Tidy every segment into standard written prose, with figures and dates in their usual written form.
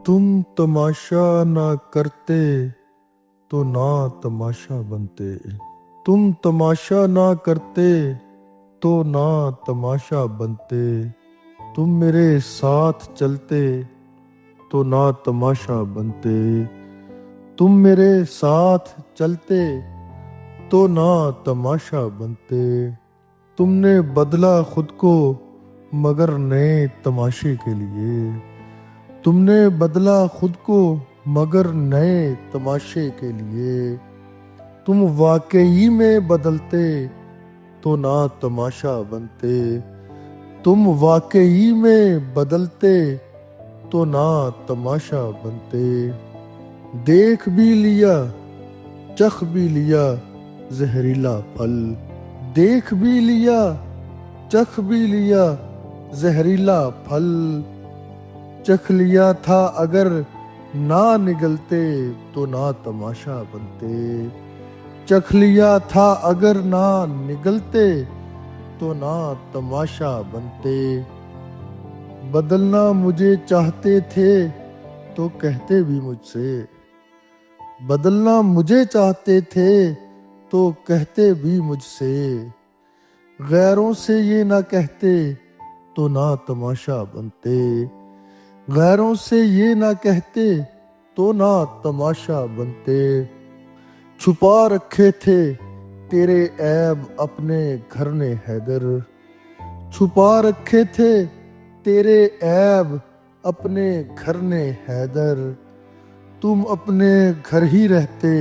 تم تماشا نہ کرتے تو نہ تماشا بنتے، تم تماشا نہ کرتے تو نہ تماشا بنتے، تم میرے ساتھ چلتے تو نہ تماشا بنتے، تم میرے ساتھ چلتے تو نہ تماشا بنتے، تم نے بدلا خود کو مگر نئے تماشے کے لیے، تم نے بدلا خود کو مگر نئے تماشے کے لیے، تم واقعی میں بدلتے تو نہ تماشا بنتے، تم واقعی میں بدلتے تو نہ تماشا بنتے، دیکھ بھی لیا چکھ بھی لیا زہریلا پھل، دیکھ بھی لیا چکھ بھی لیا زہریلا پھل، چکھ لیا تھا اگر نہ نگلتے تو نہ تماشا بنتے، چکھ لیا تھا اگر نہ نگلتے تو نہ تماشا بنتے، بدلنا مجھے چاہتے تھے تو کہتے بھی مجھ سے، بدلنا مجھے چاہتے تھے تو کہتے بھی مجھ سے، غیروں سے یہ نہ کہتے تو نہ تماشا بنتے، غیروں سے یہ نہ کہتے تو نہ تماشا بنتے، چھپا رکھے تھے تیرے عیب اپنے گھر نے حیدر، چھپا رکھے تھے تیرے عیب اپنے گھر نے حیدر، تم اپنے گھر ہی رہتے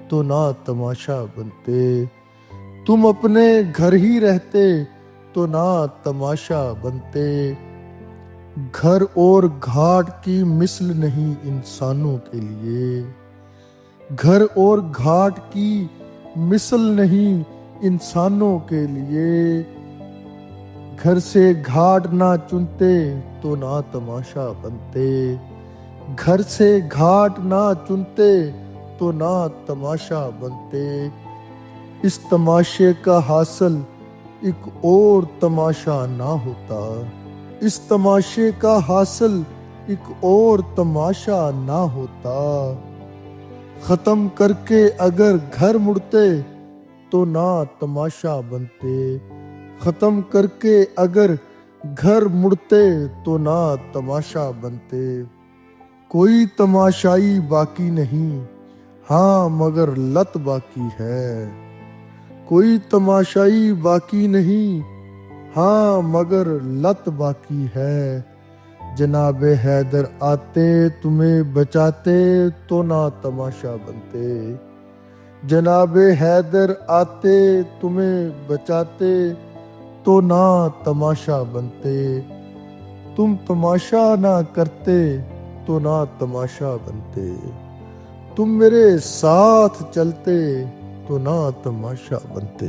تو نہ تماشا بنتے، تم اپنے گھر ہی رہتے تو نہ تماشا بنتے، گھر اور گھاٹ کی مثل نہیں انسانوں کے لیے، گھر اور گھاٹ کی مثل نہیں انسانوں کے لیے، گھر سے گھاٹ نہ چنتے تو نہ تماشا بنتے، گھر سے گھاٹ نہ چنتے تو نہ تماشا بنتے، اس تماشے کا حاصل ایک اور تماشا نہ ہوتا، اس تماشے کا حاصل ایک اور تماشا نہ ہوتا، ختم کر کے اگر گھر مڑتے تو نہ تماشا بنتے، ختم کر کے اگر گھر مڑتے تو نہ تماشا بنتے، کوئی تماشائی باقی نہیں ہاں مگر لت باقی ہے، کوئی تماشائی باقی نہیں ہاں مگر لت باقی ہے، جناب حیدر آتے تمہیں بچاتے تو نہ تماشا بنتے، جناب حیدر آتے تمہیں بچاتے تو نہ تماشا بنتے، تم تماشا نہ کرتے تو نہ تماشا بنتے، تم میرے ساتھ چلتے تو نہ تماشا بنتے۔